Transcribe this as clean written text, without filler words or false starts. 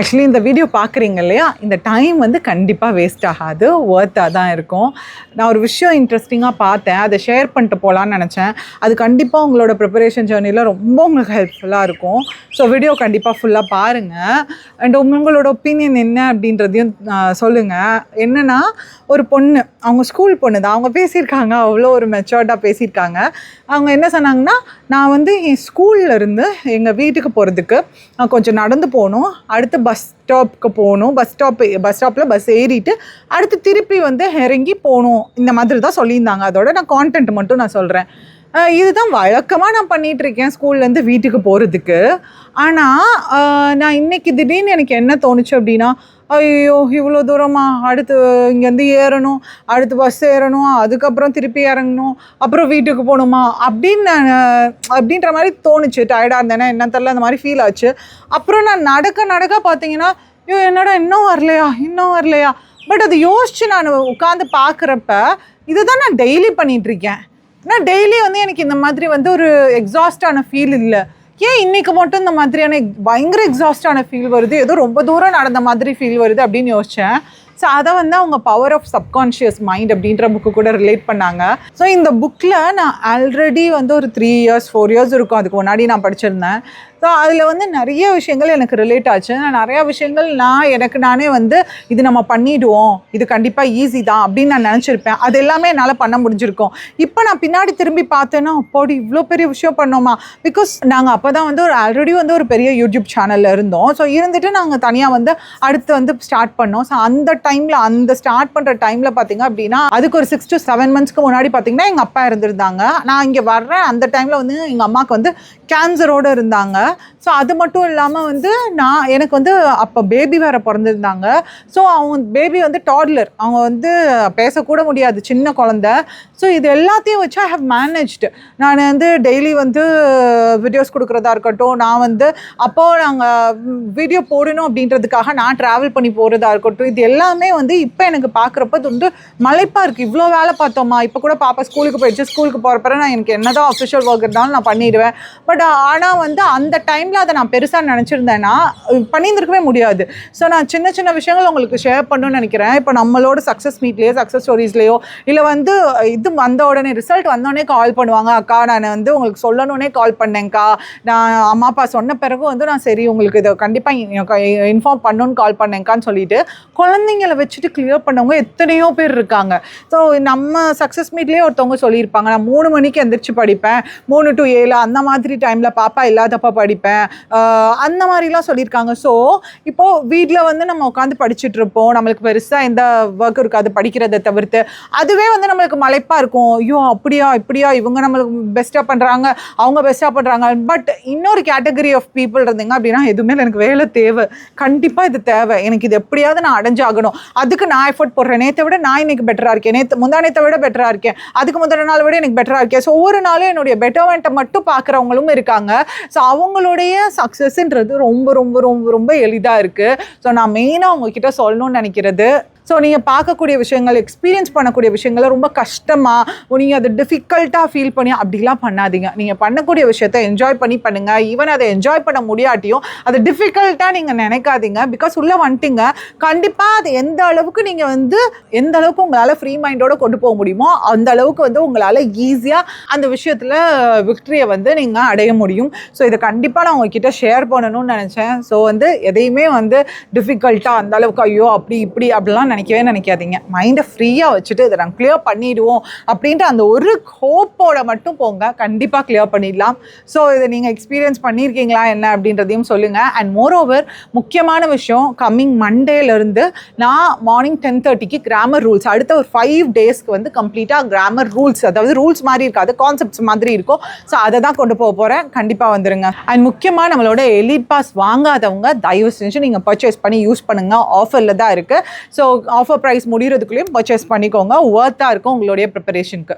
Actually இந்த video பார்க்குறீங்க இல்லையா, இந்த டைம் வந்து கண்டிப்பாக வேஸ்ட் ஆகாது, ஒர்த்தாக தான் இருக்கும். நான் ஒரு விஷயம் இன்ட்ரெஸ்டிங்காக பார்த்தேன், அதை ஷேர் பண்ணிட்டு போகலான்னு நினச்சேன். அது கண்டிப்பாக உங்களோட ப்ரிப்பரேஷன் ஜேர்னியில் ரொம்ப உங்களுக்கு ஹெல்ப்ஃபுல்லாக இருக்கும். ஸோ வீடியோ கண்டிப்பாக ஃபுல்லாக பாருங்கள். அண்ட் உங்களோட ஒப்பீனியன் என்ன அப்படின்றதையும் சொல்லுங்கள். என்னென்னா, ஒரு பொண்ணு, அவங்க ஸ்கூல் பொண்ணு தான், அவங்க பேசியிருக்காங்க, அவ்வளோ ஒரு மெச்சூர்டாக பேசியிருக்காங்க. அவங்க என்ன சொன்னாங்கன்னா, நான் வந்து என் ஸ்கூல்லேருந்து எங்கள் வீட்டுக்கு போகிறதுக்கு நான் கொஞ்சம் நடந்து போகணும், அடுத்து பஸ் ஸ்டாப்புக்கு போகணும், பஸ் ஸ்டாப்பில் பஸ் ஏறிட்டு அடுத்து திருப்பி வந்து இறங்கி போகணும், இந்த மாதிரி தான் சொல்லியிருந்தாங்க. அதோட நான் கான்டென்ட் மட்டும் நான் சொல்கிறேன். இதுதான் வழக்கமாக நான் பண்ணிகிட்ருக்கேன் ஸ்கூல்லேருந்து வீட்டுக்கு போகிறதுக்கு. ஆனால் நான் இன்றைக்கி திடீர்னு எனக்கு என்ன தோணுச்சு அப்படின்னா, ஐயோ இவ்வளோ தூரமா, அடுத்து இங்கேருந்து ஏறணும், அடுத்து பஸ் ஏறணும், அதுக்கப்புறம் திருப்பி இறங்கணும், அப்புறம் வீட்டுக்கு போகணுமா அப்படின்னு அப்படின்ற மாதிரி தோணுச்சு. டயர்டாக இருந்தேன்னா என்ன தெரில, அந்த மாதிரி ஃபீல் ஆச்சு. அப்புறம் நான் நடக்க பார்த்தீங்கன்னா, ஐயோ என்னடா இன்னும் வரலையா. பட் அது யோசித்து நான் உட்காந்து பார்க்குறப்ப இதுதான் நான் டெய்லி பண்ணிகிட்ருக்கேன். ஆனால் டெய்லி வந்து எனக்கு இந்த மாதிரி வந்து ஒரு எக்ஸாஸ்டான ஃபீல் இல்லை. ஏன் இன்றைக்கி மட்டும் இந்த மாதிரியான பயங்கர எக்ஸாஸ்டான ஃபீல் வருது, ஏதோ ரொம்ப தூரம் நடந்த மாதிரி ஃபீல் வருது அப்படின்னு யோசித்தேன். ஸோ அதை வந்து அவங்க பவர் ஆஃப் சப்கான்ஷியஸ் மைண்ட் அப்படின்ற புக்கு கூட ரிலேட் பண்ணாங்க. ஸோ இந்த புக்கில் நான் ஆல்ரெடி வந்து ஒரு 3 years 4 years இருக்கும், அதுக்கு முன்னாடி நான் படிச்சிருந்தேன். ஸோ அதில் வந்து நிறைய விஷயங்கள் எனக்கு ரிலேட் ஆச்சு. நிறையா விஷயங்கள் எனக்கு நானே வந்து இது நம்ம பண்ணிவிடுவோம், இது கண்டிப்பாக ஈஸி தான் அப்படின்னு நான் நினச்சிருப்பேன். அது எல்லாமே என்னால் பண்ண முடிஞ்சிருக்கும். இப்போ நான் பின்னாடி திரும்பி பார்த்தேன்னா, அப்போடி இவ்வளோ பெரிய விஷயம் பண்ணோமா. பிகாஸ் நாங்கள் அப்போ தான் வந்து ஆல்ரெடி வந்து ஒரு பெரிய யூடியூப் சேனலில் இருந்தோம். ஸோ இருந்துட்டு நாங்கள் தனியாக வந்து அடுத்து வந்து ஸ்டார்ட் பண்ணோம். ஸோ அந்த ஸ்டார்ட் பண்ணுற டைமில் பார்த்தீங்க அப்படின்னா, அதுக்கு ஒரு 6 to 7 monthsக்கு முன்னாடி பார்த்தீங்கன்னா எங்கள் அப்பா இருந்திருந்தாங்க. நான் இங்கே வர்றேன் அந்த டைமில் வந்து எங்கள் அம்மாவுக்கு வந்து கேன்சரோடு இருந்தாங்க. ஸோ அது மட்டும் இல்லாமல் வந்து எனக்கு வந்து அப்போ பேபி வேறு பிறந்திருந்தாங்க. ஸோ அவங்க பேபி வந்து டாட்லர், அவங்க வந்து பேசக்கூட முடியாது, சின்ன குழந்தை. ஸோ இது எல்லாத்தையும் வச்சு ஐ ஹவ் மேனேஜ்டு. நான் வந்து டெய்லி வந்து வீடியோஸ் கொடுக்குறதா இருக்கட்டும், நான் வந்து அப்போது நாங்கள் வீடியோ போடணும் அப்படின்றதுக்காக நான் ட்ராவல் பண்ணி போகிறதா இருக்கட்டும், இது எல்லாமே வந்து இப்போ எனக்கு பார்க்குறப்ப இது வந்து மலைப்பாக இருக்குது. இவ்வளோ வேலை பார்த்தோமா. இப்போ கூட பாப்பா ஸ்கூலுக்கு போயிடுச்சு, ஸ்கூலுக்கு போகிறப்ப நான் எனக்கு என்ன தான் அஃபிஷியல் ஒர்க் இருந்தாலும் நான் பண்ணிடுவேன். பட் ஆனால் வந்து அந்த டைமில் அதை நான் பெருசாக நினச்சிருந்தேன்னா பண்ணியிருந்துருக்கவே முடியாது. ஸோ நான் சின்ன சின்ன விஷயங்கள் உங்களுக்கு ஷேர் பண்ணணும்னு நினைக்கிறேன். இப்போ நம்மளோட சக்ஸஸ் மீட்லேயோ சக்ஸஸ் ஸ்டோரிஸ்லேயோ இல்லை வந்து இது வந்த உடனே ரிசல்ட் வந்தோடனே கால் பண்ணுவாங்க, அக்கா நான் வந்து உங்களுக்கு சொல்லணுன்னே கால் பண்ணேங்க்கா, நான் அம்மா அப்பா சொன்ன பிறகு வந்து நான் சரி உங்களுக்கு இதை கண்டிப்பாக இன்ஃபார்ம் பண்ணணுன்னு கால் பண்ணேங்க்கான்னு சொல்லிட்டு குழந்தைங்களை வச்சுட்டு கிளியர் பண்ணவங்க எத்தனையோ பேர் இருக்காங்க. ஸோ நம்ம சக்ஸஸ் மீட்லேயே ஒருத்தவங்க சொல்லியிருப்பாங்க, நான் 3 மணிக்கு எந்திரிச்சு படிப்பேன், 3 to 7 அந்த மாதிரி டைமில் பாப்பா இல்லாதப்பா படிப்பேன், அந்த மாதிரிலாம் சொல்லியிருக்காங்க. ஸோ இப்போது வீட்டில் வந்து நம்ம உட்காந்து படிச்சுட்டு இருப்போம், நம்மளுக்கு பெருசாக எந்த ஒர்க் இருக்காது படிக்கிறத தவிர்த்து. அதுவே வந்து நம்மளுக்கு மலைப்பாக இருக்கும், ஐயோ இப்படியா இவங்க நம்மளுக்கு பெஸ்ட்டாக பண்ணுறாங்க, அவங்க பெஸ்ட்டாக பண்ணுறாங்க. பட் இன்னொரு கேட்டகரி ஆஃப் பீப்புள் இருந்தீங்க அப்படின்னா, எதுவுமே எனக்கு வேலை தேவை, கண்டிப்பாக இது தேவை, எனக்கு இது எப்படியாவது நான் அடைஞ்சாகணும், அதுக்கு நான் எஃபர்ட் போடுறேன். நேற்றை விட நான் இன்னைக்கு பெட்டராக இருக்கேன், முந்தானத்தை விட பெட்டராக இருக்கேன், அதுக்கு முந்தின நாள் விட எனக்கு பெட்டராக இருக்கேன். ஸோ ஒவ்வொரு நாளும் என்னுடைய பெட்டர்மெண்ட்டை மட்டும் பார்க்குறவங்களும் இருக்காங்க. ஸோ அவங்களுடைய சக்ஸஸ்ன்றது ரொம்ப ரொம்ப ரொம்ப ரொம்ப எளிதாக இருக்குது. ஸோ நான் மெயினாக உங்ககிட்ட சொல்லணும்னு நினைக்கிறது, ஸோ நீங்கள் பார்க்கக்கூடிய விஷயங்கள், எக்ஸ்பீரியன்ஸ் பண்ணக்கூடிய விஷயங்களை ரொம்ப கஷ்டமாக நீங்கள் அதை டிஃபிகல்ட்டாக ஃபீல் பண்ணி அப்படிலாம் பண்ணாதீங்க. நீங்கள் பண்ணக்கூடிய விஷயத்த என்ஜாய் பண்ணி பண்ணுங்கள். ஈவன் அதை என்ஜாய் பண்ண முடியாட்டியும் அதை டிஃபிகல்ட்டாக நீங்கள் நினைக்காதீங்க. பிகாஸ் உள்ளே வந்துட்டிங்க, கண்டிப்பாக அது எந்த அளவுக்கு நீங்கள் வந்து எந்த அளவுக்கு உங்களால் ஃப்ரீ மைண்டோடு கொண்டு போக முடியுமோ அந்த அளவுக்கு வந்து உங்களால் ஈஸியாக அந்த விஷயத்தில் விக்டரியை வந்து நீங்கள் அடைய முடியும். ஸோ இதை கண்டிப்பாக நான் உங்ககிட்ட ஷேர் பண்ணணும்னு நினச்சேன். ஸோ வந்து எதையுமே வந்து டிஃபிகல்ட்டாக அந்த அளவுக்கு ஐயோ அப்படி இப்படி அப்படிலாம் நினைக்காதீங்க. மைண்டை ஃப்ரீயாக வச்சுட்டு இதை நாங்கள் கிளியர் பண்ணிடுவோம் அப்படின்ட்டு அந்த ஒரு ஹோப்போட மட்டும் போங்க, கண்டிப்பாக கிளியர் பண்ணிடலாம். ஸோ இதை நீங்கள் எக்ஸ்பீரியன்ஸ் பண்ணியிருக்கீங்களா என்ன அப்படின்றதையும் சொல்லுங்கள். அண்ட் மோரோவர் முக்கியமான விஷயம், கம்மிங் மண்டேலேருந்து நான் மார்னிங் 10:30க்கு கிராமர் ரூல்ஸ், அடுத்த ஒரு 5 daysக்கு வந்து கம்ப்ளீட்டாக கிராமர் ரூல்ஸ், அதாவது ரூல்ஸ் மாதிரி இருக்காது, கான்செப்ட்ஸ் மாதிரி இருக்கும். ஸோ அதை தான் கொண்டு போக போகிறேன், கண்டிப்பாக வந்துடுங்க. அண்ட் முக்கியமாக நம்மளோட எலிட் பாஸ் வாங்காதவங்க தயவு செஞ்சு நீங்கள் பர்ச்சேஸ் பண்ணி யூஸ் பண்ணுங்கள், ஆஃபரில் தான் இருக்குது. ஸோ ஆஃபர் ப்ரைஸ் முடிகிறதுக்குள்ளேயும் பர்ச்சேஸ் பண்ணிக்கோங்க, ஒர்த்தாக இருக்கும் உங்களுடைய ப்ரிப்பரேஷனுக்கு.